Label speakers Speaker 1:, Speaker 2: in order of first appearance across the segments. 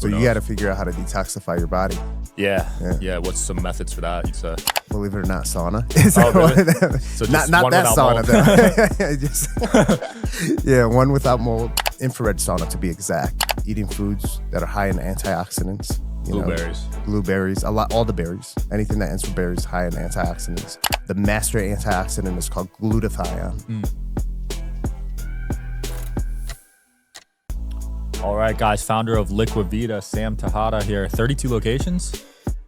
Speaker 1: So you got to figure out how to detoxify your body.
Speaker 2: Yeah. What's some methods for that? You said?
Speaker 1: Believe it or not, sauna.
Speaker 2: Really? So
Speaker 1: not that sauna though. One without mold. Infrared sauna to be exact. Eating foods that are high in antioxidants. Blueberries, all the berries. Anything that ends with berries, high in antioxidants. The master antioxidant is called glutathione.
Speaker 2: All right, guys. Founder of Liquid Vita, Sam Tejada here. 32 locations?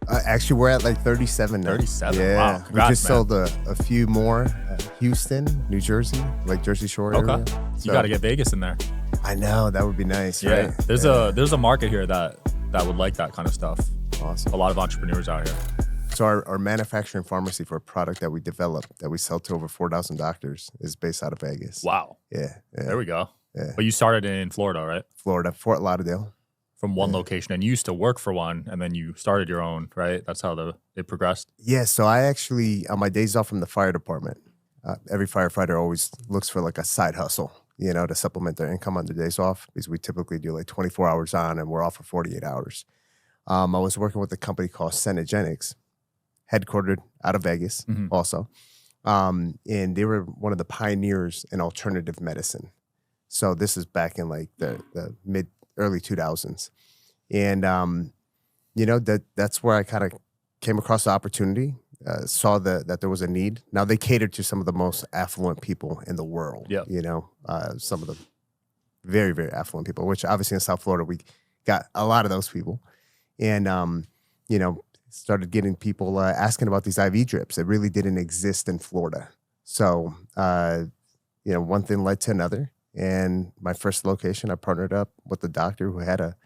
Speaker 1: Actually, we're at like 37 now.
Speaker 2: 37.
Speaker 1: Yeah.
Speaker 2: Wow. Congrats,
Speaker 1: we just sold a few more. Houston, New Jersey, like Jersey Shore area.
Speaker 2: So you got to get Vegas in there.
Speaker 1: I know. That would be nice,
Speaker 2: yeah.
Speaker 1: right?
Speaker 2: There's a market here that would like that kind of stuff.
Speaker 1: Awesome.
Speaker 2: A lot of entrepreneurs out here.
Speaker 1: So our manufacturing pharmacy for a product that we developed that we sell to over 4,000 doctors is based out of Vegas.
Speaker 2: Wow.
Speaker 1: Yeah.
Speaker 2: There we go.
Speaker 1: Yeah.
Speaker 2: But you started in Florida, right?
Speaker 1: Florida, Fort Lauderdale.
Speaker 2: From one location, and you used to work for one, and then you started your own, right? That's how it progressed.
Speaker 1: Yeah. So I actually, on my days off from the fire department, every firefighter always looks for like a side hustle, to supplement their income on their days off, because we typically do like 24 hours on and we're off for 48 hours. I was working with a company called Cenogenics, headquartered out of Vegas also. And they were one of the pioneers in alternative medicine. So this is back in like the early 2000s. And, that's where I kind of came across the opportunity, saw that there was a need. Now they catered to some of the most affluent people in the world, some of the very, very affluent people, which obviously in South Florida, we got a lot of those people. And, started getting people asking about these IV drips. It really didn't exist in Florida. So, one thing led to another. And my first location, I partnered up with a doctor who had a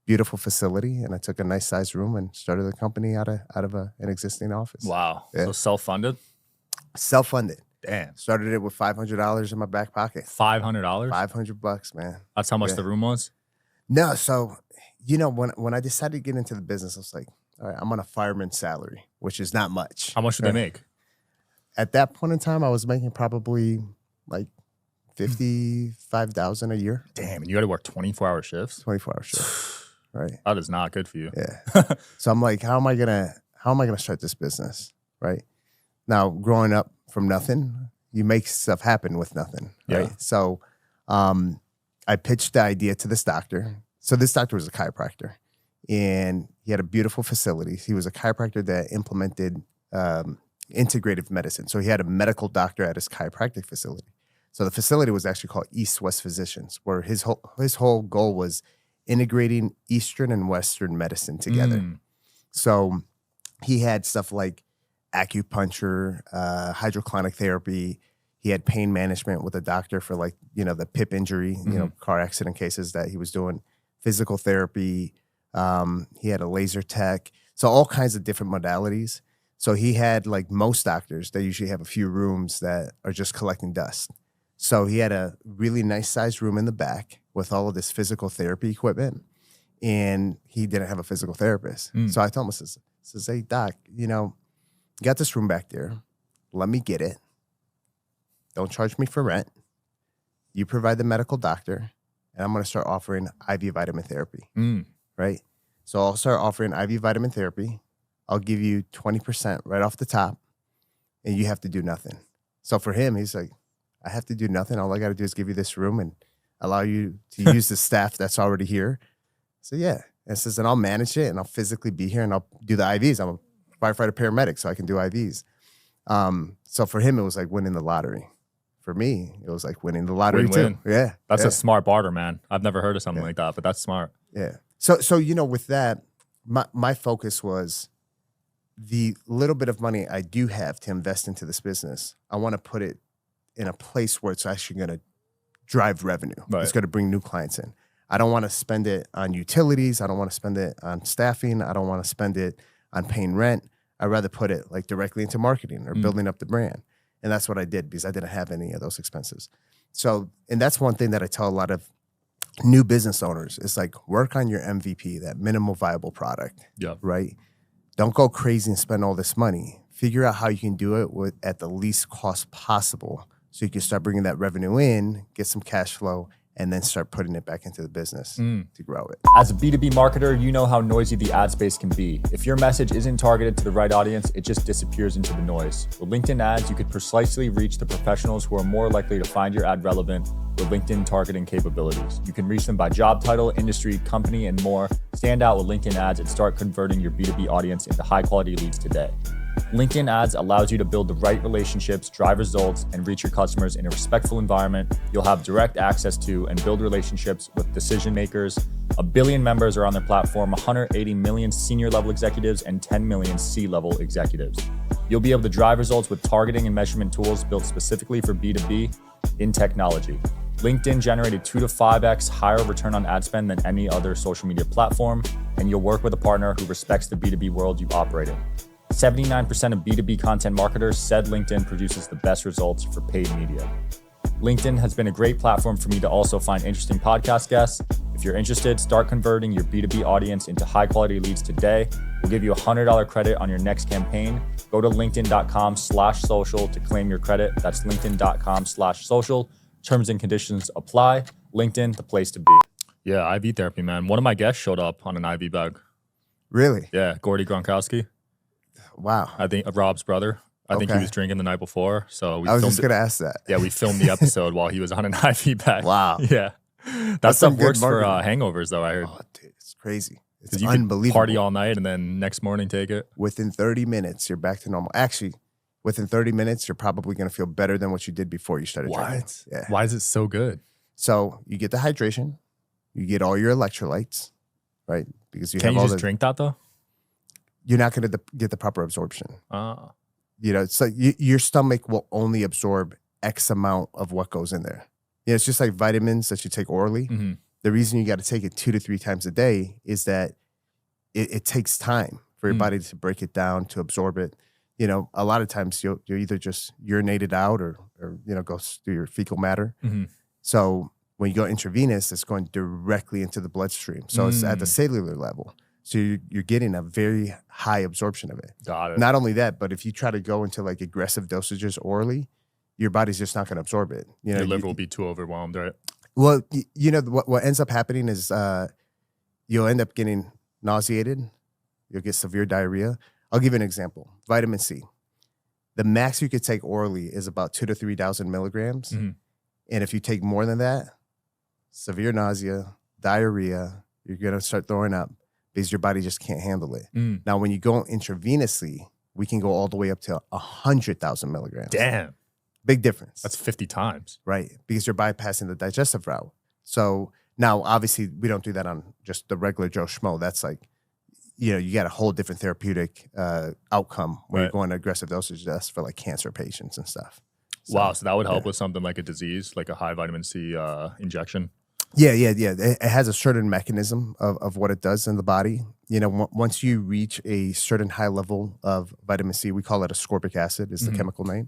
Speaker 1: beautiful facility, and I took a nice sized room and started the company out of an existing office.
Speaker 2: Wow.
Speaker 1: Yeah.
Speaker 2: So self-funded?
Speaker 1: Self-funded.
Speaker 2: Damn.
Speaker 1: Started it with $500 in my back pocket.
Speaker 2: $500?
Speaker 1: $500, man.
Speaker 2: That's how much the room was?
Speaker 1: No, so when I decided to get into the business, I was like, all right, I'm on a fireman's salary, which is not much.
Speaker 2: How much did they make?
Speaker 1: At that point in time, I was making probably like $55,000 a year.
Speaker 2: Damn, and you got to work 24-hour shifts?
Speaker 1: 24-hour shifts, right?
Speaker 2: That is not good for you.
Speaker 1: Yeah. So I'm like, how am I gonna start this business, right? Now, growing up from nothing, you make stuff happen with nothing, right?
Speaker 2: Yeah.
Speaker 1: So I pitched the idea to this doctor. So this doctor was a chiropractor, and he had a beautiful facility. He was a chiropractor that implemented integrative medicine. So he had a medical doctor at his chiropractic facility. So the facility was actually called East West Physicians, where his whole goal was integrating Eastern and Western medicine together. So he had stuff like acupuncture, hydroclonic therapy. He had pain management with a doctor for the PIP injury, car accident cases that he was doing, physical therapy. He had a laser tech. So all kinds of different modalities. So he had, like most doctors, they usually have a few rooms that are just collecting dust. So he had a really nice sized room in the back with all of this physical therapy equipment, and he didn't have a physical therapist. So I told him, I says, hey, doc, you got this room back there. Let me get it. Don't charge me for rent. You provide the medical doctor, and I'm going to start offering IV vitamin therapy, right? So I'll start offering IV vitamin therapy. I'll give you 20% right off the top, and you have to do nothing. So for him, he's like, I have to do nothing. All I got to do is give you this room and allow you to use the staff that's already here. So yeah, and says, and I'll manage it, and I'll physically be here, and I'll do the IVs. I'm a firefighter paramedic, so I can do IVs. So for him, it was like winning the lottery. For me, it was like winning the lottery too. Yeah,
Speaker 2: that's a smart barter, man. I've never heard of something like that, but that's smart.
Speaker 1: Yeah. So with that, my focus was the little bit of money I do have to invest into this business. I want to put it in a place where it's actually going to drive revenue. Right. It's going to bring new clients in. I don't want to spend it on utilities. I don't want to spend it on staffing. I don't want to spend it on paying rent. I'd rather put it directly into marketing or building up the brand. And that's what I did, because I didn't have any of those expenses. So, and that's one thing that I tell a lot of new business owners. It's like, work on your MVP, that minimal viable product, right? Don't go crazy and spend all this money. Figure out how you can do it at the least cost possible, so you can start bringing that revenue in, get some cash flow, and then start putting it back into the business to grow it.
Speaker 3: As a B2B marketer, you know how noisy the ad space can be. If your message isn't targeted to the right audience, it just disappears into the noise. With LinkedIn ads, you could precisely reach the professionals who are more likely to find your ad relevant with LinkedIn targeting capabilities. You can reach them by job title, industry, company, and more. Stand out with LinkedIn ads and start converting your B2B audience into high-quality leads today. LinkedIn ads allows you to build the right relationships, drive results, and reach your customers in a respectful environment. You'll have direct access to and build relationships with decision makers. 1 billion members are on their platform, 180 million senior level executives, and 10 million C-level executives. You'll be able to drive results with targeting and measurement tools built specifically for B2B in technology. LinkedIn generated 2 to 5x higher return on ad spend than any other social media platform, and you'll work with a partner who respects the B2B world you operate in. 79% of B2B content marketers said LinkedIn produces the best results for paid media. LinkedIn has been a great platform for me to also find interesting podcast guests. If you're interested, start converting your B2B audience into high-quality leads today. We'll give you a $100 credit on your next campaign. Go to linkedin.com/social to claim your credit. That's linkedin.com/social. Terms and conditions apply. LinkedIn, the place to be.
Speaker 2: Yeah, IV therapy, man. One of my guests showed up on an IV bag.
Speaker 1: Really?
Speaker 2: Yeah, Gordy Gronkowski.
Speaker 1: Wow.
Speaker 2: I think Rob's brother. I think he
Speaker 1: Okay.
Speaker 2: was drinking the night before. So
Speaker 1: I was just going to ask that.
Speaker 2: Yeah, we filmed the episode while he was on an IV bag.
Speaker 1: Wow.
Speaker 2: Yeah. That
Speaker 1: That's
Speaker 2: stuff
Speaker 1: some good
Speaker 2: works for
Speaker 1: marketing.
Speaker 2: hangovers, though, I heard.
Speaker 1: Oh, dude, it's crazy. It's
Speaker 2: Because you could
Speaker 1: unbelievable.
Speaker 2: party all night and then next morning take it.
Speaker 1: Within 30 minutes, you're back to normal. Actually, within 30 minutes, you're probably going to feel better than what you did before you started drinking. Yeah.
Speaker 2: Why is it so good?
Speaker 1: So you get the hydration, you get all your electrolytes, right? Because you
Speaker 2: Can't
Speaker 1: have
Speaker 2: you
Speaker 1: all
Speaker 2: just
Speaker 1: the,
Speaker 2: drink that, though?
Speaker 1: you're not going to get the proper absorption.
Speaker 2: Ah.
Speaker 1: You know, it's like your stomach will only absorb X amount of what goes in there. You know, it's just like vitamins that you take orally.
Speaker 2: Mm-hmm.
Speaker 1: The reason you got to take it 2 to 3 times a day is that it takes time for your body to break it down, to absorb it. You know, a lot of times you'll either just urinate it out or you know, goes through your fecal matter.
Speaker 2: Mm-hmm.
Speaker 1: So when you go intravenous, it's going directly into the bloodstream. So it's at the cellular level. So you're getting a very high absorption of it.
Speaker 2: Got it.
Speaker 1: Not only that, but if you try to go into like aggressive dosages orally, your body's just not going to absorb it. You know,
Speaker 2: Your liver will be too overwhelmed, right?
Speaker 1: well, you know, what ends up happening is you'll end up getting nauseated. You'll get severe diarrhea. I'll give you an example. Vitamin C. The max you could take orally is about 2,000 to 3,000 milligrams.
Speaker 2: Mm-hmm.
Speaker 1: And if you take more than that, severe nausea, diarrhea, you're going to start throwing up because your body just can't handle it.
Speaker 2: Mm.
Speaker 1: Now, when you go intravenously, we can go all the way up to 100,000 milligrams.
Speaker 2: Damn.
Speaker 1: Big difference.
Speaker 2: That's 50 times.
Speaker 1: Right, because you're bypassing the digestive route. So now, obviously, we don't do that on just the regular Joe Schmo. That's like, you know, you got a whole different therapeutic outcome when you're going to aggressive dosage. That's for like cancer patients and stuff. So,
Speaker 2: Wow, so that would help with something like a disease, like a high vitamin C injection.
Speaker 1: Yeah. It has a certain mechanism of what it does in the body. You know, once you reach a certain high level of vitamin C, we call it ascorbic acid is the chemical name.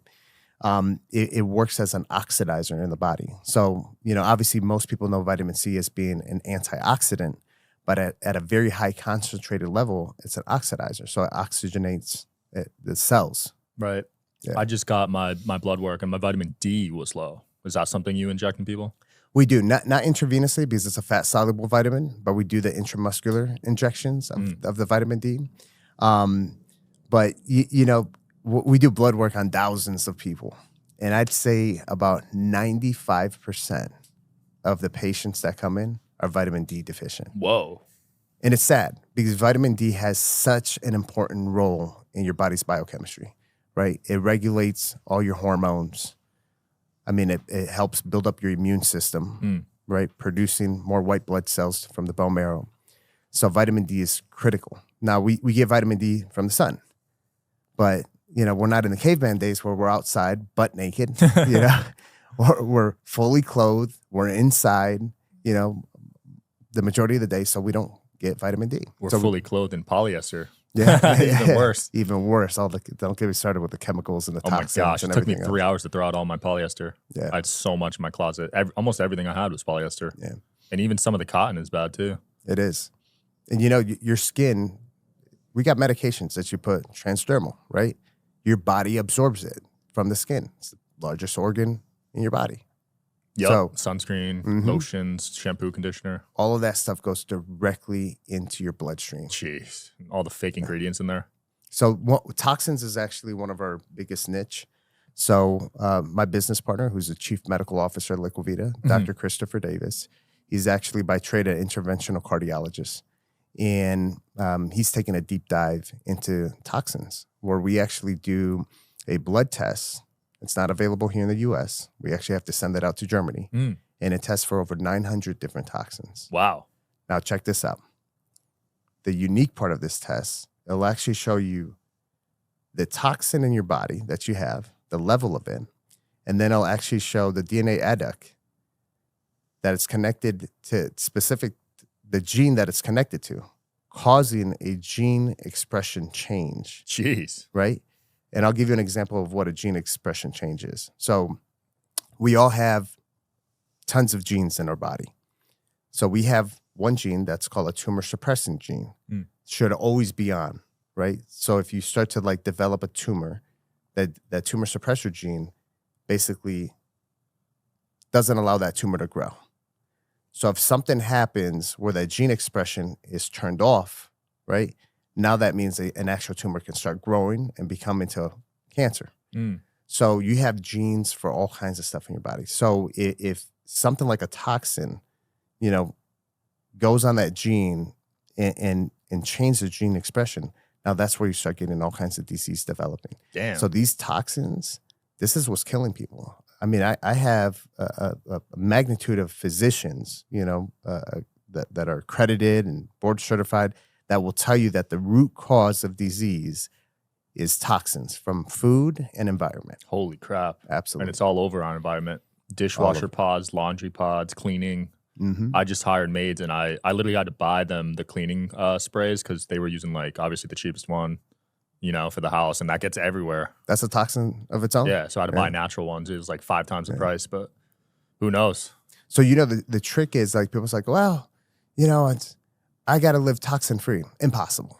Speaker 1: It works as an oxidizer in the body. So, you know, obviously most people know vitamin C as being an antioxidant, but at a very high concentrated level, it's an oxidizer. So it oxygenates the cells.
Speaker 2: Right.
Speaker 1: Yeah.
Speaker 2: I just got my blood work and my vitamin D was low. Is that something you inject in people?
Speaker 1: We do, not intravenously because it's a fat-soluble vitamin, but we do the intramuscular injections of the vitamin D. But, you know, we do blood work on thousands of people. And I'd say about 95% of the patients that come in are vitamin D deficient.
Speaker 2: Whoa.
Speaker 1: And it's sad because vitamin D has such an important role in your body's biochemistry, right? It regulates all your hormones. I mean, it helps build up your immune system, right? Producing more white blood cells from the bone marrow. So vitamin D is critical. Now, we get vitamin D from the sun, but, you know, we're not in the caveman days where we're outside butt naked, you know? We're fully clothed. We're inside, you know, the majority of the day, so we don't get vitamin D.
Speaker 2: We're
Speaker 1: so
Speaker 2: fully clothed in polyester.
Speaker 1: Yeah.
Speaker 2: Even worse.
Speaker 1: Even worse. Don't get me started with the chemicals and the
Speaker 2: Oh my
Speaker 1: toxins
Speaker 2: gosh,
Speaker 1: and
Speaker 2: it took me
Speaker 1: everything
Speaker 2: 3
Speaker 1: else.
Speaker 2: hours to throw out all my polyester.
Speaker 1: Yeah.
Speaker 2: I had so much in my closet. Almost everything I had was polyester.
Speaker 1: Yeah.
Speaker 2: And even some of the cotton is bad too.
Speaker 1: It is. And you know, your skin, we got medications that you put transdermal, right? Your body absorbs it from the skin. It's the largest organ in your body.
Speaker 2: Yep.
Speaker 1: So
Speaker 2: Sunscreen,
Speaker 1: Mhm.
Speaker 2: lotions, shampoo, conditioner.
Speaker 1: all of that stuff goes directly into your bloodstream.
Speaker 2: Jeez. All the fake ingredients in there.
Speaker 1: So toxins is actually one of our biggest niche. So my business partner, who's the chief medical officer at Liquivita, Dr. Christopher Davis, he's actually by trade an interventional cardiologist. And he's taken a deep dive into toxins, where we actually do a blood test. It's not available here in the US. We actually have to send that out to Germany.
Speaker 2: Mm.
Speaker 1: And it tests for over 900 different toxins.
Speaker 2: Wow.
Speaker 1: Now, check this out. The unique part of this test, it'll actually show you the toxin in your body that you have, the level of it, and then it'll actually show the DNA adduct that it's connected to the gene that it's connected to, causing a gene expression change,
Speaker 2: Jeez.
Speaker 1: right? And I'll give you an example of what a gene expression change is. So we all have tons of genes in our body. So we have one gene that's called a tumor suppressant gene. Should always be on, right? So if you start to like develop a tumor, that tumor suppressor gene basically doesn't allow that tumor to grow. So if something happens where that gene expression is turned off, right? Now that means an actual tumor can start growing and become into cancer. So you have genes for all kinds of stuff in your body. So if something like a toxin, goes on that gene and changes the gene expression, now that's where you start getting all kinds of disease developing.
Speaker 2: Damn.
Speaker 1: So these toxins, this is what's killing people. I mean, I have a magnitude of physicians, that are accredited and board certified that will tell you that the root cause of disease is toxins from food and environment.
Speaker 2: Holy crap.
Speaker 1: Absolutely.
Speaker 2: And it's all over our environment. Dishwasher pods, laundry pods, cleaning. I just hired maids and I literally had to buy them the cleaning sprays because they were using obviously the cheapest one, for the house, and that gets everywhere.
Speaker 1: That's a toxin of its own?
Speaker 2: Yeah, so I had to buy natural ones. It was like 5 times the price, but who knows?
Speaker 1: So, the trick is people's like, well, I got to live toxin free. Impossible.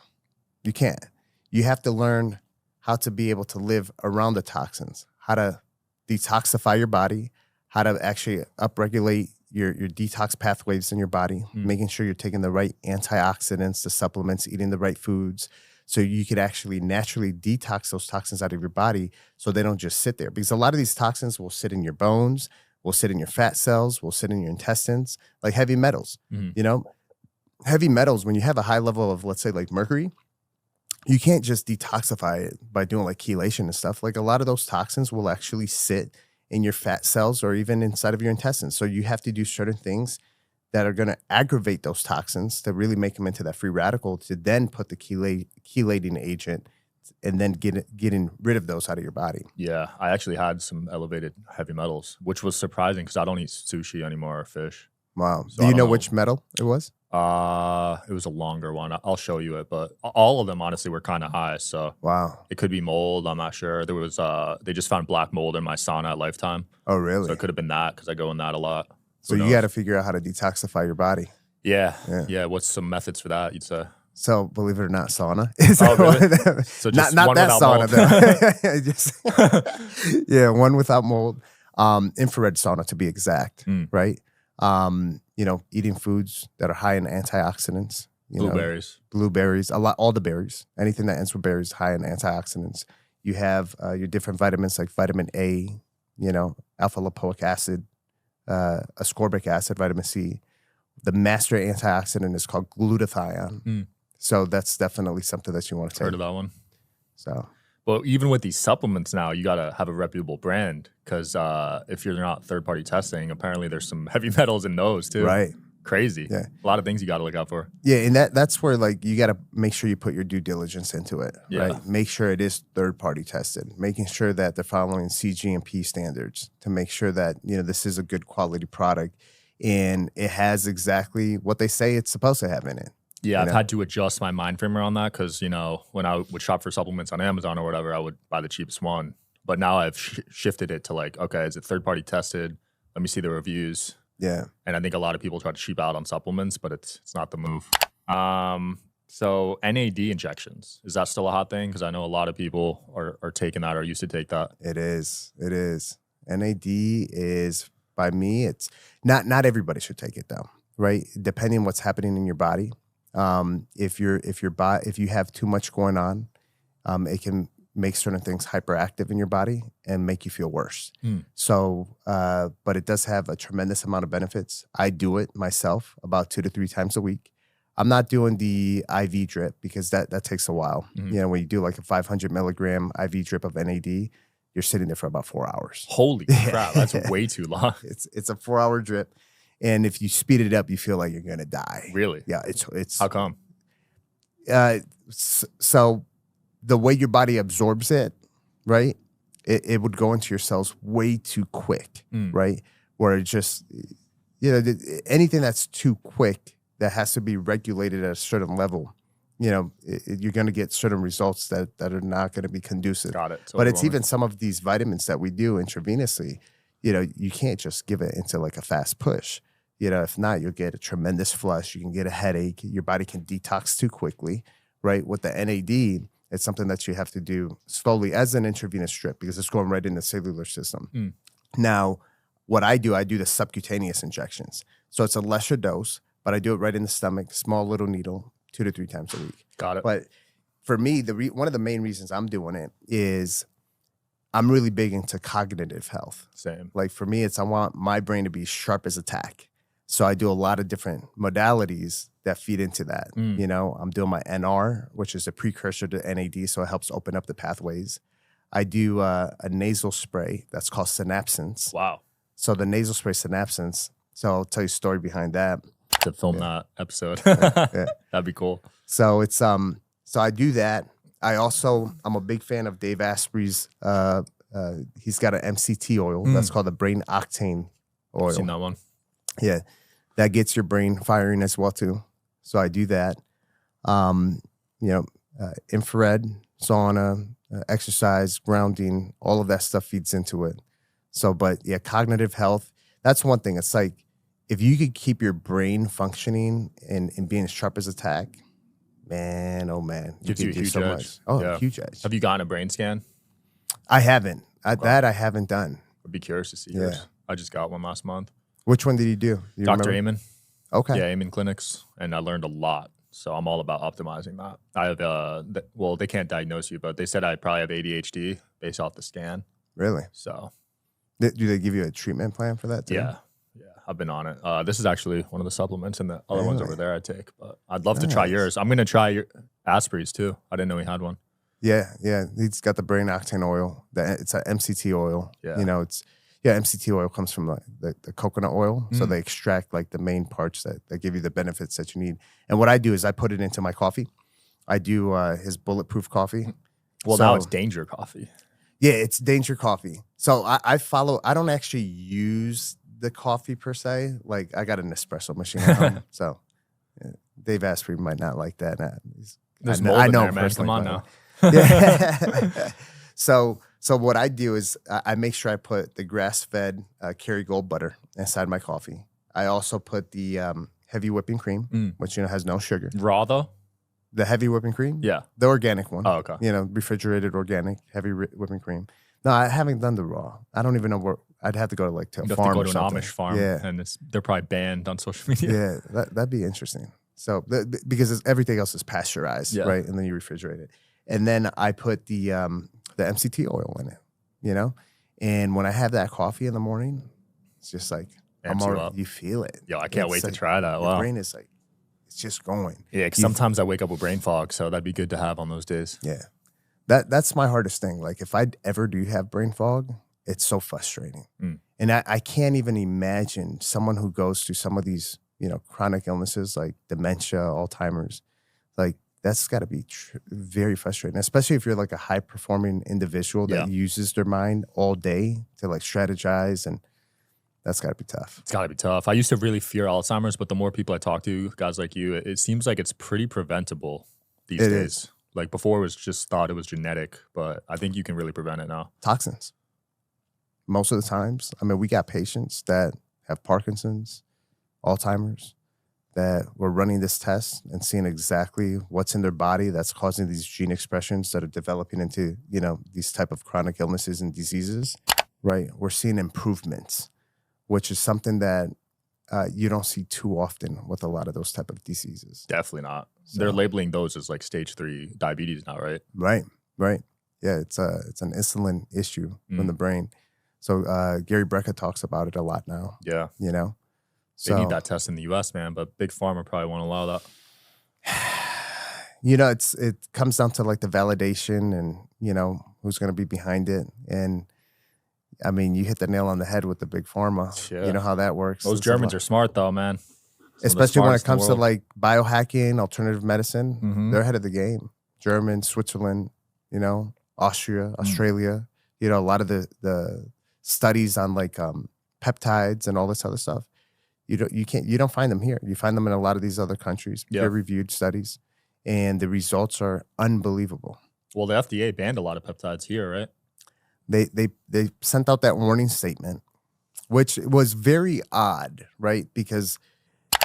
Speaker 1: You can't. You have to learn how to be able to live around the toxins, how to detoxify your body, how to actually upregulate your detox pathways in your body, making sure you're taking the right antioxidants, the supplements, eating the right foods, so you could actually naturally detox those toxins out of your body so they don't just sit there. Because a lot of these toxins will sit in your bones, will sit in your fat cells, will sit in your intestines, like heavy metals. Heavy metals, when you have a high level of, let's say, like mercury, you can't just detoxify it by doing like chelation and stuff. Like a lot of those toxins will actually sit in your fat cells or even inside of your intestines. So you have to do certain things that are going to aggravate those toxins to really make them into that free radical to then put the chelating agent and then getting rid of those out of your body.
Speaker 2: Yeah, I actually had some elevated heavy metals, which was surprising because I don't eat sushi anymore or fish.
Speaker 1: Wow.
Speaker 2: So
Speaker 1: Do you know which metal it was?
Speaker 2: It was a longer one. I'll show you it, but all of them honestly were kind of high. So
Speaker 1: wow,
Speaker 2: it could be mold. I'm not sure. There was they just found black mold in my sauna at Lifetime.
Speaker 1: Oh, really?
Speaker 2: So it could have been that because I go in that a lot.
Speaker 1: So you got to figure out how to detoxify your body.
Speaker 2: Yeah. What's some methods for that? You'd say.
Speaker 1: So believe it or not, sauna.
Speaker 2: Oh, really? So just
Speaker 1: not
Speaker 2: one
Speaker 1: that
Speaker 2: without
Speaker 1: sauna
Speaker 2: mold.
Speaker 1: though. One without mold. Infrared sauna to be exact, right? Eating foods that are high in antioxidants. Blueberries, all the berries, anything that ends with berries, high in antioxidants. You have your different vitamins like vitamin A, alpha lipoic acid, ascorbic acid, vitamin C. The master antioxidant is called glutathione. So that's definitely something that you want to take.
Speaker 2: Heard of that one.
Speaker 1: So,
Speaker 2: but even with these supplements now, you got to have a reputable brand because if you're not third-party testing, apparently there's some heavy metals in those too.
Speaker 1: right.
Speaker 2: Crazy.
Speaker 1: Yeah.
Speaker 2: A lot of things you got to look out for.
Speaker 1: Yeah, and that's where you got to make sure you put your due diligence into it, right? Make sure it is third-party tested, making sure that they're following CGMP standards to make sure that, this is a good quality product and it has exactly what they say it's supposed to have in it.
Speaker 2: Yeah, I've had to adjust my mind frame around that because, when I would shop for supplements on Amazon or whatever, I would buy the cheapest one. But now I've shifted it to okay, is it third-party tested? Let me see the reviews.
Speaker 1: Yeah.
Speaker 2: And I think a lot of people try to cheap out on supplements, but it's not the move. So NAD injections, is that still a hot thing? Because I know a lot of people are taking that or used to take that.
Speaker 1: It is. NAD is by me. It's not everybody should take it though, right? Depending on what's happening in your body. If you have too much going on, it can make certain things hyperactive in your body and make you feel worse. So, but it does have a tremendous amount of benefits. I do it myself about 2 to 3 times a week. I'm not doing the IV drip because that takes a while. You know, when you do like a 500 milligram IV drip of NAD, you're sitting there for about 4 hours.
Speaker 2: Holy crap, that's way too long.
Speaker 1: It's a 4-hour drip. And if you speed it up, you feel like you're going to die.
Speaker 2: Really?
Speaker 1: Yeah. It's
Speaker 2: How come?
Speaker 1: So the way your body absorbs it, right? It would go into your cells way too quick, right? Where it just, you know, anything that's too quick that has to be regulated at a certain level, you know, you're going to get certain results that are not going to be conducive.
Speaker 2: Got it.
Speaker 1: But it's even some of these vitamins that we do intravenously, you know, you can't just give it into like a fast push. You know, if not, you'll get a tremendous flush. You can get a headache. Your body can detox too quickly, right? With the NAD, it's something that you have to do slowly as an intravenous drip because it's going right in the cellular system. Now, what I do the subcutaneous injections. So it's a lesser dose, but I do it right in the stomach, small little needle, 2 to 3 times a week.
Speaker 2: Got it.
Speaker 1: But for me, one of the main reasons I'm doing it is I'm really big into cognitive health.
Speaker 2: Same.
Speaker 1: Like for me, I want my brain to be sharp as a tack. So I do a lot of different modalities that feed into that. You know, I'm doing my NR, which is a precursor to NAD, so it helps open up the pathways. I do a nasal spray that's called Synapsins.
Speaker 2: Wow.
Speaker 1: So the nasal spray Synapsins, so I'll tell you a story behind that.
Speaker 2: To film that episode. That'd be cool.
Speaker 1: So it's so I do that. I'm a big fan of Dave Asprey's he's got an MCT oil that's called the brain octane oil.
Speaker 2: I've seen that one.
Speaker 1: Yeah. That gets your brain firing as well too. So I do that. Infrared, sauna, exercise, grounding, all of that stuff feeds into it. So, but yeah, cognitive health, that's one thing. It's like, if you could keep your brain functioning and being as sharp as a tack, man, oh man.
Speaker 2: Gives you a huge edge.
Speaker 1: Oh, yeah. Huge edge.
Speaker 2: Have you gotten a brain scan?
Speaker 1: I haven't. That I haven't done.
Speaker 2: I'd be curious to see yours. I just got one last month.
Speaker 1: Which one did you do?
Speaker 2: Dr. Amen.
Speaker 1: Okay.
Speaker 2: Yeah, Amen Clinics. And I learned a lot. So I'm all about optimizing that. I have, they can't diagnose you, but they said I probably have ADHD based off the scan.
Speaker 1: Really?
Speaker 2: So.
Speaker 1: Do they give you a treatment plan for that too?
Speaker 2: Yeah. Yeah, I've been on it. This is actually one of the supplements, and the other ones over there I take. But I'd love to try yours. I'm going to try your Asprey's too. I didn't know he had one.
Speaker 1: Yeah. He's got the brain octane oil. It's an MCT oil.
Speaker 2: Yeah.
Speaker 1: You know, MCT oil comes from the coconut oil. So they extract like the main parts that give you the benefits that you need. And what I do is I put it into my coffee. I do his bulletproof coffee.
Speaker 2: Well, now it's Danger Coffee.
Speaker 1: Yeah, it's Danger Coffee. So I don't actually use the coffee per se. Like I got an espresso machine at home. So Dave Asprey might not like that.
Speaker 2: There's mold in there, man. Come on now.
Speaker 1: Yeah. So what I do is I make sure I put the grass-fed Kerrygold butter inside my coffee. I also put the heavy whipping cream, which has no sugar.
Speaker 2: Raw though?
Speaker 1: The heavy whipping cream?
Speaker 2: Yeah.
Speaker 1: The organic one.
Speaker 2: Oh, okay.
Speaker 1: Refrigerated organic heavy whipping cream. No, I haven't done the raw. I don't even know where. I'd have to go to a farm or something.
Speaker 2: Go to an Amish farm, and they're probably banned on social media.
Speaker 1: Yeah, that'd be interesting. So because everything else is pasteurized, right? And then you refrigerate it, and then I put the MCT oil in it, And when I have that coffee in the morning, it's just like you feel it.
Speaker 2: Yo, I can't wait to try that.
Speaker 1: Wow, the brain is like it's just going.
Speaker 2: Yeah, because sometimes I wake up with brain fog, so that'd be good to have on those days.
Speaker 1: Yeah, that's my hardest thing. Like if I ever do have brain fog, it's so frustrating. And I can't even imagine someone who goes through some of these, chronic illnesses like dementia, Alzheimer's. Like that's got to be very frustrating, especially if you're like a high performing individual that uses their mind all day to like strategize, and that's got to be tough.
Speaker 2: It's got to be tough. I used to really fear Alzheimer's, but the more people I talk to, guys like you, it seems like it's pretty preventable these days. Is. Like before, it was just thought it was genetic, but I think you can really prevent it now.
Speaker 1: Toxins. Most of the times, we got patients that have Parkinson's, Alzheimer's, that we're running this test and seeing exactly what's in their body that's causing these gene expressions that are developing into, these type of chronic illnesses and diseases, right? We're seeing improvements which is something that you don't see too often with a lot of those type of diseases.
Speaker 2: Definitely not. They're labeling those as like stage 3 diabetes now, right?
Speaker 1: Right. Yeah, it's an insulin issue from the brain. So Gary Brecka talks about it a lot now.
Speaker 2: Yeah.
Speaker 1: You know?
Speaker 2: They need that test in the U.S., man, but Big Pharma probably won't allow that.
Speaker 1: You know, it comes down to like the validation and, you know, who's going to be behind it. And I mean, you hit the nail on the head with the Big Pharma.
Speaker 2: Yeah.
Speaker 1: You know how that works.
Speaker 2: Those Germans are smart though, man.
Speaker 1: Especially when it comes to like biohacking, alternative medicine. They're ahead of the game. German, Switzerland, you know, Austria, Australia, you know, a lot of the studies on like peptides and all this other stuff. You don't find them here. You find them in a lot of these other countries, peer-reviewed studies, and the results are unbelievable.
Speaker 2: Well, the FDA banned a lot of peptides here, right?
Speaker 1: They sent out that warning statement, which was very odd, right? Because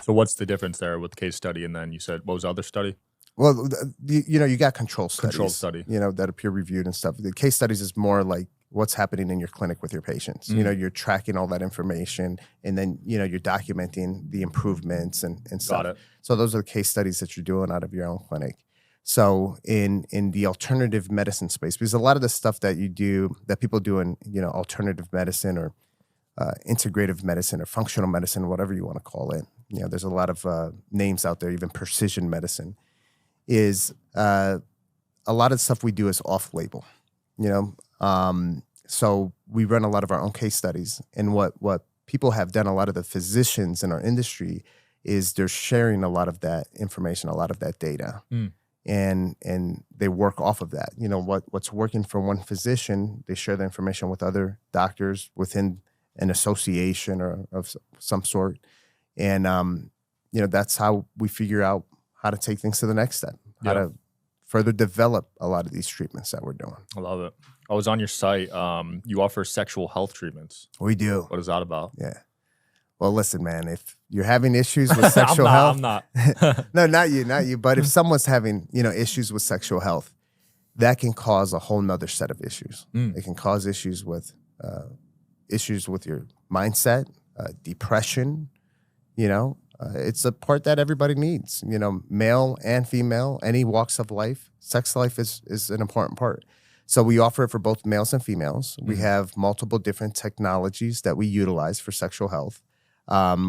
Speaker 2: so what's the difference there with case study and then you said what was the other study?
Speaker 1: Well, you know, you got control studies.
Speaker 2: Control study.
Speaker 1: You know, that are peer-reviewed and stuff. The case studies is more like what's happening in your clinic with your patients. You know, you're tracking all that information and then, you know, you're documenting the improvements and stuff.
Speaker 2: Got it.
Speaker 1: So those are the case studies that you're doing out of your own clinic. So in the alternative medicine space, because a lot of the stuff that you do, that people do in, you know, alternative medicine or integrative medicine or functional medicine, whatever you want to call it, you know, there's a lot of names out there, even precision medicine, is a lot of stuff we do is off-label, you know. So we run a lot of our own case studies. And what people have done, a lot of the physicians in our industry, is they're sharing a lot of that information, a lot of that data. And they work off of that. You know, what's working for one physician, they share the information with other doctors within an association or of some sort. And, you know, that's how we figure out how to take things to the next step, how to further develop a lot of these treatments that we're doing.
Speaker 2: I love it. I was on your site. You offer sexual health treatments.
Speaker 1: We do.
Speaker 2: What is that about?
Speaker 1: Yeah. Well, listen, man, if you're having issues with sexual health.
Speaker 2: I'm not.
Speaker 1: No, not you. But if someone's having, you know, issues with sexual health, that can cause a whole nother set of issues. It can cause issues with your mindset, depression, you know. It's a part that everybody needs, you know, male and female, any walks of life. Sex life is an important part. So we offer it for both males and females. We have multiple different technologies that we utilize for sexual health.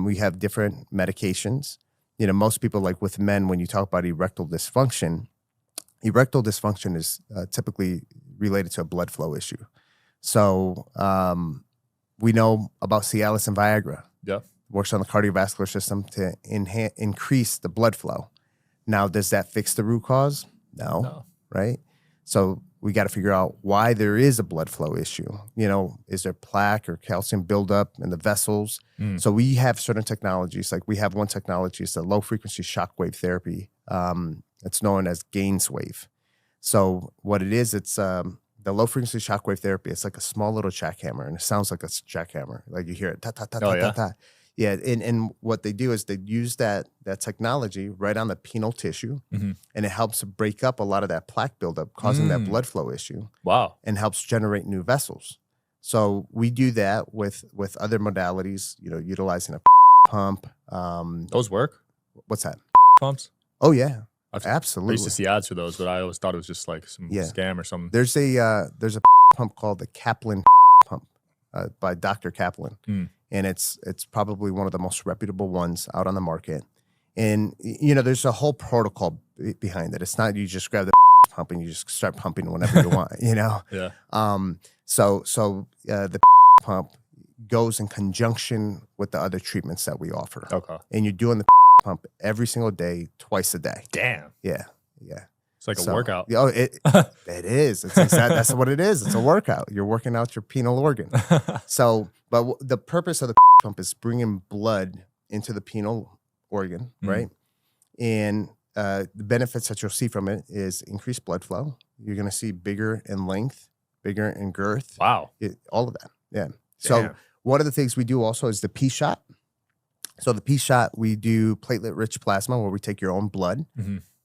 Speaker 1: We have different medications. You know, most people, like with men, when you talk about erectile dysfunction is typically related to a blood flow issue. So we know about Cialis and Viagra.
Speaker 2: Yeah.
Speaker 1: Works on the cardiovascular system to increase the blood flow. Now, does that fix the root cause? No. Right? So we got to figure out why there is a blood flow issue. You know, is there plaque or calcium buildup in the vessels? So we have certain technologies. Like we have one technology, it's a low frequency shockwave therapy. It's known as Gainswave. So what it is, it's the low frequency shockwave therapy. It's like a small little jackhammer, and it sounds like a jackhammer. Like you hear it, ta ta ta ta ta ta. Yeah, and what they do is they use that technology right on the penile tissue, and it helps break up a lot of that plaque buildup, causing that blood flow issue.
Speaker 2: Wow.
Speaker 1: And helps generate new vessels. So we do that with other modalities, you know, utilizing a pump.
Speaker 2: Those work?
Speaker 1: What's that?
Speaker 2: Pumps?
Speaker 1: Oh, yeah.
Speaker 2: I
Speaker 1: Absolutely.
Speaker 2: used to see ads for those, but I always thought it was just like some scam or something.
Speaker 1: There's a pump called the Kaplan pump by Dr. Kaplan. And it's probably one of the most reputable ones out on the market. And, you know, there's a whole protocol behind it. It's not you just grab the pump and you just start pumping whenever you want, you know?
Speaker 2: Yeah.
Speaker 1: So the pump goes in conjunction with the other treatments that we offer.
Speaker 2: Okay.
Speaker 1: And you're doing the pump every single day, twice a day.
Speaker 2: Damn.
Speaker 1: Yeah.
Speaker 2: It's like a workout.
Speaker 1: Oh, it is. That's what it is. It's a workout. You're working out your penile organ. So, but the purpose of the pump is bringing blood into the penile organ, right? And the benefits that you'll see from it is increased blood flow. You're going to see bigger in length, bigger in girth.
Speaker 2: Wow.
Speaker 1: All of that. Yeah. So one of the things we do also is the P shot. So the P shot, we do platelet-rich plasma where we take your own blood.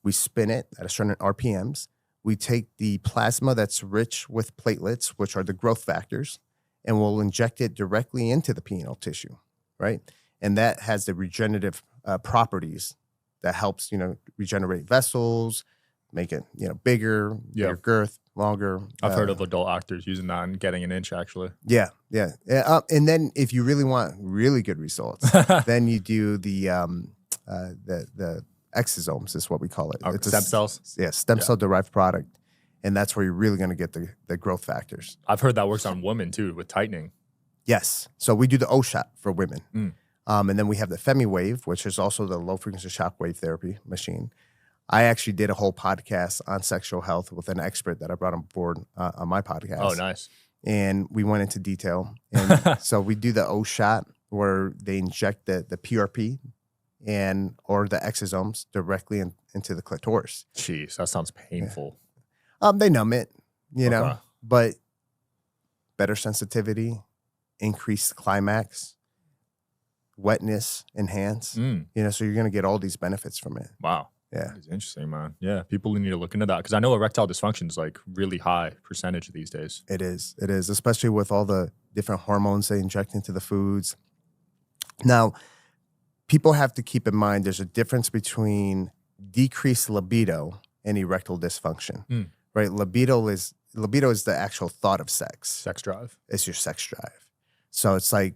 Speaker 1: We spin it at a certain RPMs. We take the plasma that's rich with platelets, which are the growth factors, and we'll inject it directly into the penile tissue, right? And that has the regenerative properties that helps, regenerate vessels, make it, bigger, bigger girth, longer.
Speaker 2: I've heard of adult actors using that and getting an inch, actually.
Speaker 1: Yeah. And then if you really want really good results, then you do the exosomes is what we call it.
Speaker 2: It's stem cells?
Speaker 1: Yeah, stem cell derived product. And that's where you're really going to get the growth factors.
Speaker 2: I've heard that works on women too with tightening.
Speaker 1: Yes. So we do the O shot for women. And then we have the FemiWave, which is also the low frequency shock wave therapy machine. I actually did a whole podcast on sexual health with an expert that I brought on board on my podcast.
Speaker 2: Oh, nice.
Speaker 1: And we went into detail. And so we do the O shot where they inject the PRP or the exosomes directly into the clitoris.
Speaker 2: Jeez, that sounds painful.
Speaker 1: They numb it, but better sensitivity, increased climax, wetness, enhance, so you're going to get all these benefits from it.
Speaker 2: Wow.
Speaker 1: Yeah.
Speaker 2: It's interesting, man. Yeah. People need to look into that because I know erectile dysfunction is like really high percentage these days.
Speaker 1: It is, especially with all the different hormones they inject into the foods. Now, people have to keep in mind there's a difference between decreased libido and erectile dysfunction. Right, libido is the actual thought of sex.
Speaker 2: Sex drive.
Speaker 1: It's your sex drive. So it's like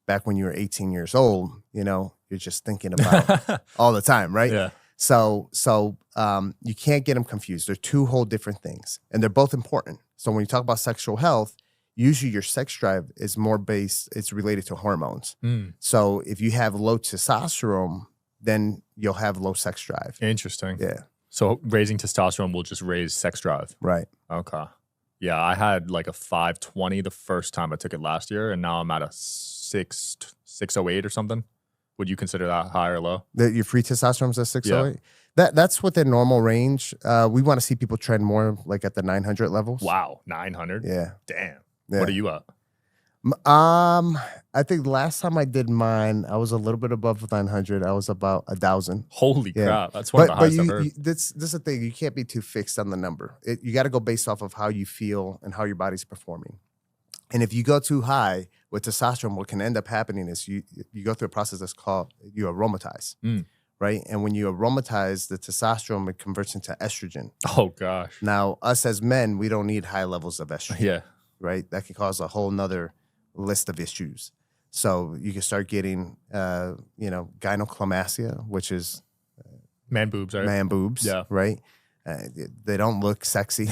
Speaker 1: back when you were 18 years old, you're just thinking about all the time, right?
Speaker 2: Yeah.
Speaker 1: So you can't get them confused. They're two whole different things, and they're both important. So when you talk about sexual health, usually your sex drive is more it's related to hormones. So if you have low testosterone, then you'll have low sex drive.
Speaker 2: Interesting.
Speaker 1: Yeah.
Speaker 2: So raising testosterone will just raise sex drive.
Speaker 1: Right.
Speaker 2: Okay. Yeah, I had like a 520 the first time I took it last year, and now I'm at a 608 or something. Would you consider that high or low?
Speaker 1: Your free testosterone is at 608? Yeah. That's within normal range. We want to see people trend more like at the 900 levels.
Speaker 2: Wow, 900?
Speaker 1: Yeah.
Speaker 2: Damn.
Speaker 1: Yeah.
Speaker 2: What are you at?
Speaker 1: I think last time I did mine, I was a little bit above 900. I was about 1,000.
Speaker 2: Holy crap. That's one of the highest I've heard.
Speaker 1: This is the thing. You can't be too fixed on the number. You got to go based off of how you feel and how your body's performing. And if you go too high with testosterone, what can end up happening is you go through a process that's called you aromatize, right? And when you aromatize the testosterone, it converts into estrogen.
Speaker 2: Oh, gosh.
Speaker 1: Now, us as men, we don't need high levels of estrogen.
Speaker 2: Yeah.
Speaker 1: Right? That can cause a whole nother list of issues. So you can start getting, gynecomastia, which is
Speaker 2: man boobs, right?
Speaker 1: Man boobs,
Speaker 2: yeah,
Speaker 1: right. They don't look sexy.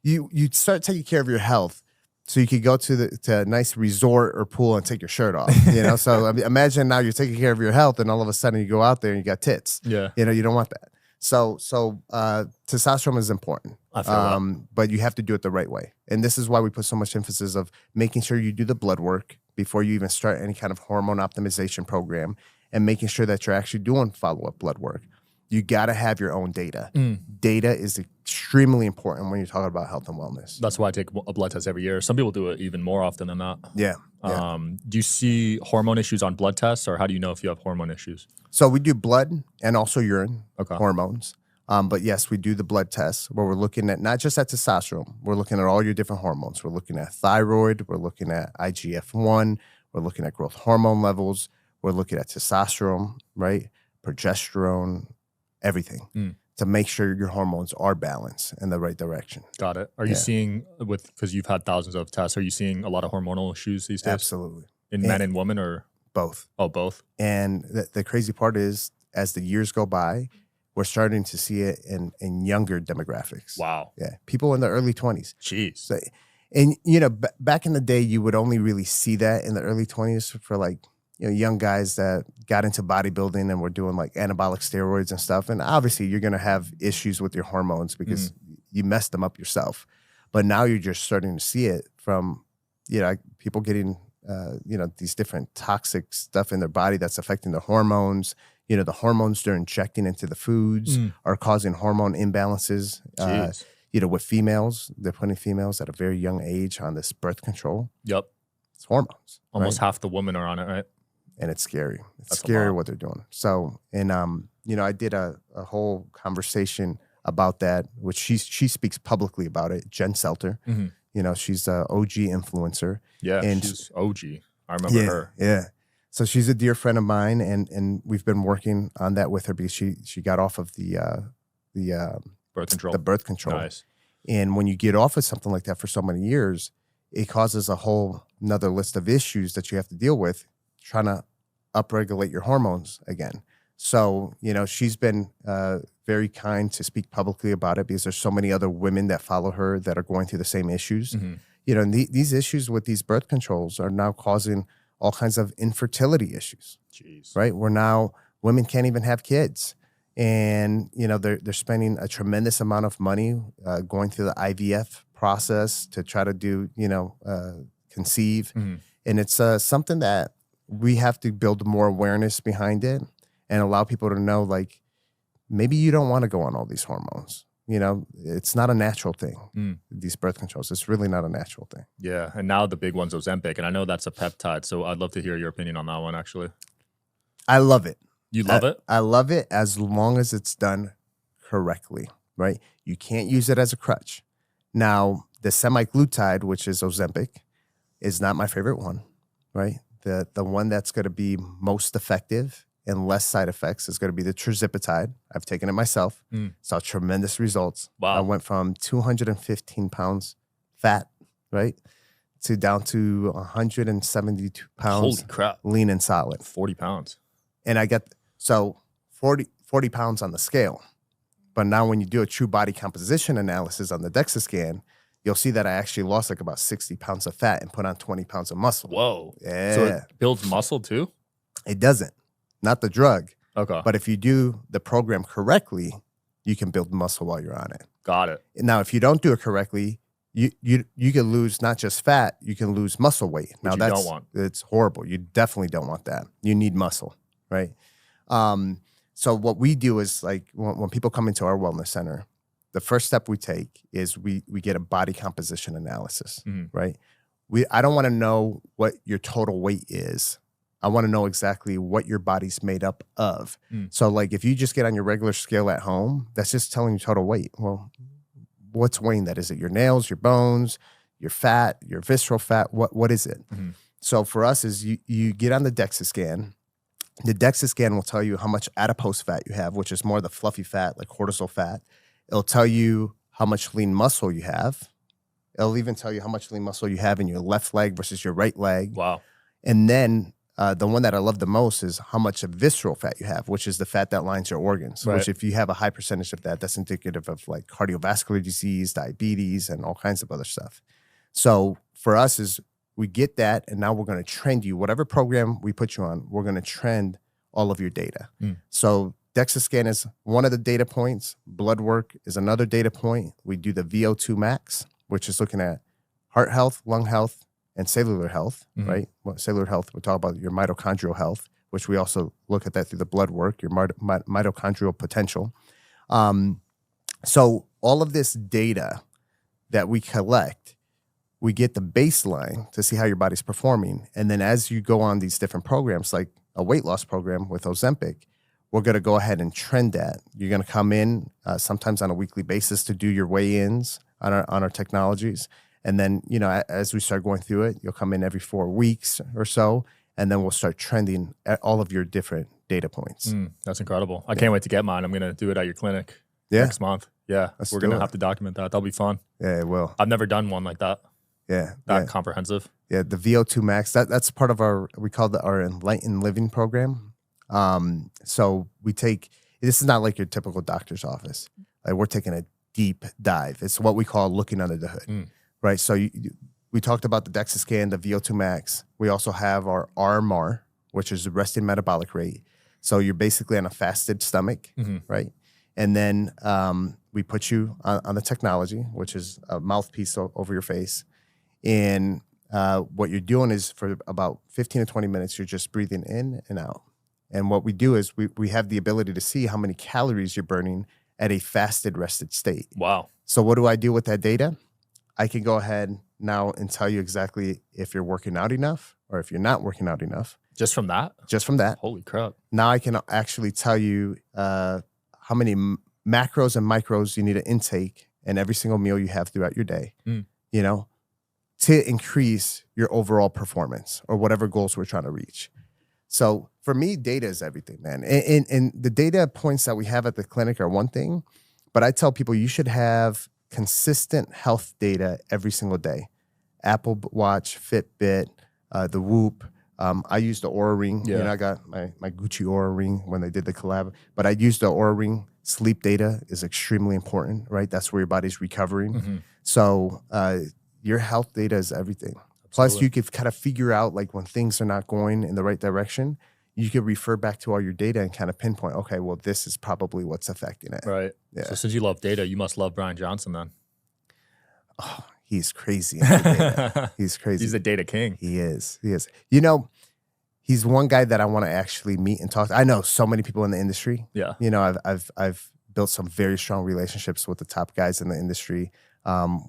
Speaker 1: You start taking care of your health, so you could go to a nice resort or pool and take your shirt off. So imagine now you're taking care of your health, and all of a sudden you go out there and you got tits.
Speaker 2: Yeah,
Speaker 1: you don't want that. So testosterone is important,
Speaker 2: I feel that.
Speaker 1: But you have to do it the right way. And this is why we put so much emphasis of making sure you do the blood work before you even start any kind of hormone optimization program, and making sure that you're actually doing follow-up blood work. You got to have your own data. Data is extremely important when you're talking about health and wellness.
Speaker 2: That's why I take a blood test every year. Some people do it even more often than that.
Speaker 1: Yeah.
Speaker 2: Do you see hormone issues on blood tests, or how do you know if you have hormone issues?
Speaker 1: So we do blood and also urine hormones.
Speaker 3: But yes, we do the blood tests where we're looking at not just at testosterone, we're looking at all your different hormones. We're looking at thyroid, we're looking at IGF-1, we're looking at growth hormone levels, we're looking at testosterone, right? Progesterone, everything to make sure your hormones are balanced in the right direction.
Speaker 2: The right. Are you seeing because you've had thousands of tests, are you seeing a lot of hormonal issues these days?
Speaker 3: Absolutely.
Speaker 2: In men and women or?
Speaker 3: Both.
Speaker 2: Oh, both.
Speaker 3: And the crazy part is as the years go by, we're starting to see it in younger demographics.
Speaker 2: Wow.
Speaker 3: Yeah. People in the early 20s.
Speaker 2: Jeez.
Speaker 3: So, and, you know, back in the day, you would only really see that in the early 20s for like, you know, young guys that got into bodybuilding and were doing like anabolic steroids and stuff. And obviously you're going to have issues with your hormones because you messed them up yourself. But now you're just starting to see it from, you know, people getting, you know, these different toxic stuff in their body that's affecting their hormones. You know, the hormones they're injecting into the foods are causing hormone imbalances. You know, with females, they're putting females at a very young age on this birth control.
Speaker 2: Yep.
Speaker 3: It's hormones.
Speaker 2: Almost half the women are on it, right?
Speaker 3: And it's scary. It's scary what they're doing. So, and, you know, I did a whole conversation about that, which she speaks publicly about it, Jen Selter.
Speaker 1: You know, she's a OG influencer.
Speaker 2: Yeah,
Speaker 1: and
Speaker 2: she's OG. I remember her.
Speaker 1: Yeah. So she's a dear friend of mine, and we've been working on that with her because she got off of the
Speaker 2: birth control.
Speaker 1: The birth control.
Speaker 2: Nice.
Speaker 1: And when you get off of something like that for so many years, it causes a whole another list of issues that you have to deal with, trying to upregulate your hormones again. So, you know, she's been very kind to speak publicly about it because there's so many other women that follow her that are going through the same issues.
Speaker 2: Mm-hmm.
Speaker 1: You know, and these issues with these birth controls are now causing all kinds of infertility issues.
Speaker 2: Jeez.
Speaker 1: Right? Where now women can't even have kids. And, you know, they're spending a tremendous amount of money going through the IVF process to try to do, you know, conceive.
Speaker 2: Mm-hmm.
Speaker 1: And it's something that we have to build more awareness behind it and allow people to know, like, maybe you don't want to go on all these hormones. You know, it's not a natural thing, these birth controls. It's really not a natural thing.
Speaker 2: Yeah, and now the big one's Ozempic, and I know that's a peptide, so I'd love to hear your opinion on that one, actually.
Speaker 1: I love it.
Speaker 2: You love it?
Speaker 1: I love it as long as it's done correctly, right? You can't use it as a crutch. Now, the semaglutide, which is Ozempic, is not my favorite one, right? The one that's going to be most effective and less side effects is going to be the tirzepatide. I've taken it myself. Saw tremendous results.
Speaker 2: Wow.
Speaker 1: I went from 215 pounds fat, right, to down to 172 pounds.
Speaker 2: Holy crap.
Speaker 1: Lean and solid.
Speaker 2: 40 pounds.
Speaker 1: And I get, so 40 pounds on the scale. But now when you do a true body composition analysis on the DEXA scan, you'll see that I actually lost like about 60 pounds of fat and put on 20 pounds of muscle.
Speaker 2: Whoa.
Speaker 1: Yeah.
Speaker 2: So it builds muscle too?
Speaker 1: It doesn't. Not the drug.
Speaker 2: Okay.
Speaker 1: But if you do the program correctly, you can build muscle while you're on it.
Speaker 2: Got it.
Speaker 1: Now, if you don't do it correctly, you can lose not just fat, you can lose muscle weight. Now
Speaker 2: Which you don't want.
Speaker 1: It's horrible. You definitely don't want that. You need muscle, right? So what we do is, like, when people come into our wellness center, the first step we take is we get a body composition analysis, right? I don't want to know what your total weight is. I want to know exactly what your body's made up of. So, like, if you just get on your regular scale at home, that's just telling you total weight. Well, what's weighing that? Is it your nails, your bones, your fat, your visceral fat? What is it? So for us is you get on the DEXA scan. The DEXA scan will tell you how much adipose fat you have, which is more the fluffy fat, like cortisol fat. It'll tell you how much lean muscle you have. It'll even tell you how much lean muscle you have in your left leg versus your right leg.
Speaker 2: Wow.
Speaker 1: And then the one that I love the most is how much of visceral fat you have, which is the fat that lines your organs.
Speaker 2: Right.
Speaker 1: Which, if you have a high percentage of that, that's indicative of like cardiovascular disease, diabetes, and all kinds of other stuff. So for us is we get that, and now we're going to trend you. Whatever program we put you on, we're going to trend all of your data. So DEXA scan is one of the data points. Blood work is another data point. We do the VO2 max, which is looking at heart health, lung health, and cellular health, right? Well, cellular health, we talk about your mitochondrial health, which we also look at that through the blood work, your mitochondrial potential. So all of this data that we collect, we get the baseline to see how your body's performing. And then as you go on these different programs, like a weight loss program with Ozempic, we're going to go ahead and trend that. You're going to come in sometimes on a weekly basis to do your weigh-ins on our technologies. And then, you know, as we start going through it, you'll come in every 4 weeks or so, and then we'll start trending at all of your different data points.
Speaker 2: That's incredible. I can't wait to get mine. I'm going to do it at your clinic next month. Yeah, we're going to have to document that. That'll be fun.
Speaker 1: Yeah, it will.
Speaker 2: I've never done one like that.
Speaker 1: Yeah.
Speaker 2: That comprehensive.
Speaker 1: Yeah, the VO2 max, that's part of we call our Enlightened Living program. So we take, this is not like your typical doctor's office. Like, we're taking a deep dive. It's what we call looking under the hood. Right, so we talked about the DEXA scan, the VO2 max. We also have our RMR, which is the resting metabolic rate. So you're basically on a fasted stomach, right? And then we put you on the technology, which is a mouthpiece over your face. And what you're doing is for about 15 to 20 minutes, you're just breathing in and out. And what we do is we have the ability to see how many calories you're burning at a fasted, rested state.
Speaker 2: Wow.
Speaker 1: So what do I do with that data? I can go ahead now and tell you exactly if you're working out enough or if you're not working out enough.
Speaker 2: Just from that?
Speaker 1: Just from that.
Speaker 2: Holy crap.
Speaker 1: Now I can actually tell you how many macros and micros you need to intake in every single meal you have throughout your day. You know, to increase your overall performance or whatever goals we're trying to reach. So for me, data is everything, man. And the data points that we have at the clinic are one thing, but I tell people you should have consistent health data every single day. Apple Watch, Fitbit, the Whoop. I use the Oura Ring.
Speaker 2: Yeah.
Speaker 1: You know, I got my Gucci Oura Ring when they did the collab, but I use the Oura Ring. Sleep data is extremely important, right? That's where your body's recovering.
Speaker 2: Mm-hmm.
Speaker 1: So your health data is everything.
Speaker 2: Absolutely.
Speaker 1: Plus, you could kind of figure out like when things are not going in the right direction, you could refer back to all your data and kind of pinpoint, okay, well, this is probably what's affecting it.
Speaker 2: Right.
Speaker 1: Yeah.
Speaker 2: So since you love data, you must love Brian Johnson then.
Speaker 1: Oh, he's crazy. Into data. He's crazy.
Speaker 2: He's the data king.
Speaker 1: He is. He is. You know, he's one guy that I want to actually meet and talk to. I know so many people in the industry.
Speaker 2: Yeah.
Speaker 1: You know, I've built some very strong relationships with the top guys in the industry.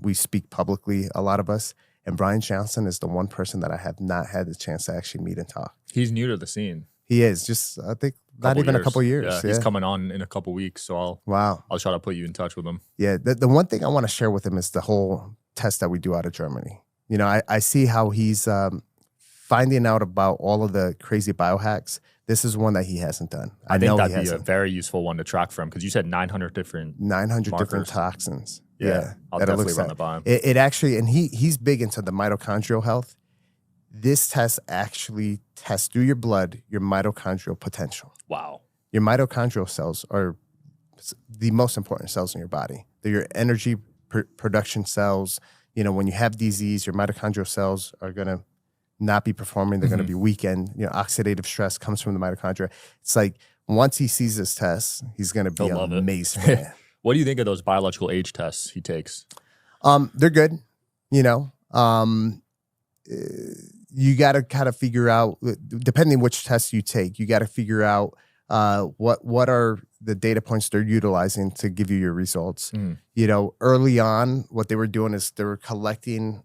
Speaker 1: We speak publicly, a lot of us. And Brian Johnson is the one person that I have not had the chance to actually meet and talk.
Speaker 2: He's new to the scene.
Speaker 1: He is. Just, I think, not even a couple years.
Speaker 2: Yeah, he's coming on in a couple weeks, so I'll try to put you in touch with him.
Speaker 1: Yeah, the one thing I want to share with him is the whole test that we do out of Germany. You know, I see how he's finding out about all of the crazy biohacks. This is one that he hasn't done.
Speaker 2: I think that'd be a very useful one to track from, because you said 900 different
Speaker 1: different toxins.
Speaker 2: Yeah, I'll definitely run it by him.
Speaker 1: It actually, and he's big into the mitochondrial health. This test actually tests through your blood your mitochondrial potential.
Speaker 2: Wow.
Speaker 1: Your mitochondrial cells are the most important cells in your body. They're your energy production cells. You know, when you have disease, your mitochondrial cells are going to not be performing. They're going to be weakened. You know, oxidative stress comes from the mitochondria. It's like once he sees this test, he's going to be amazed.
Speaker 2: What do you think of those biological age tests he takes?
Speaker 1: They're good. You know, you got to kind of figure out, depending which test you take, you got to figure out what are the data points they're utilizing to give you your results. You know, early on, what they were doing is they were collecting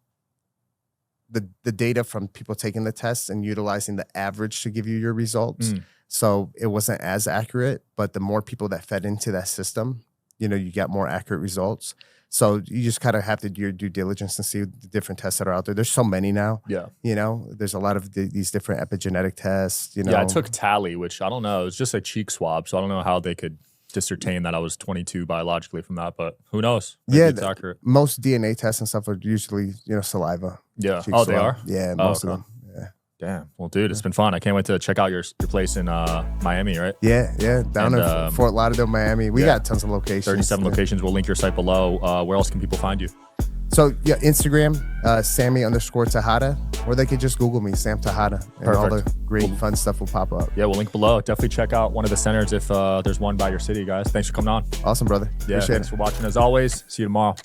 Speaker 1: the data from people taking the tests and utilizing the average to give you your results. So it wasn't as accurate, but the more people that fed into that system, you know, you got more accurate results. So you just kind of have to do your due diligence and see the different tests that are out there. There's so many now. Yeah. You know, there's a lot of these different epigenetic tests, you know.
Speaker 2: Yeah, I took Tally, which I don't know. It was just a cheek swab. So I don't know how they could discertain that I was 22 biologically from that, but who knows? Maybe it's accurate.
Speaker 1: Most DNA tests and stuff are usually, you know, saliva.
Speaker 2: Yeah. Oh, swab. They are?
Speaker 1: Yeah, most of them. Yeah.
Speaker 2: Damn. Well, dude, it's been fun. I can't wait to check out your place in Miami, right?
Speaker 1: Yeah. Down in Fort Lauderdale, Miami. We got tons of locations.
Speaker 2: 37 locations. We'll link your site below. Where else can people find you?
Speaker 1: So, yeah, Instagram, Sammy_Tejada, or they could just Google me, Sam Tejada, and all the great fun stuff will pop up.
Speaker 2: Yeah, we'll link below. Definitely check out one of the centers if there's one by your city, guys. Thanks for coming on.
Speaker 1: Awesome, brother.
Speaker 2: Yeah, thanks for watching as always. See you tomorrow.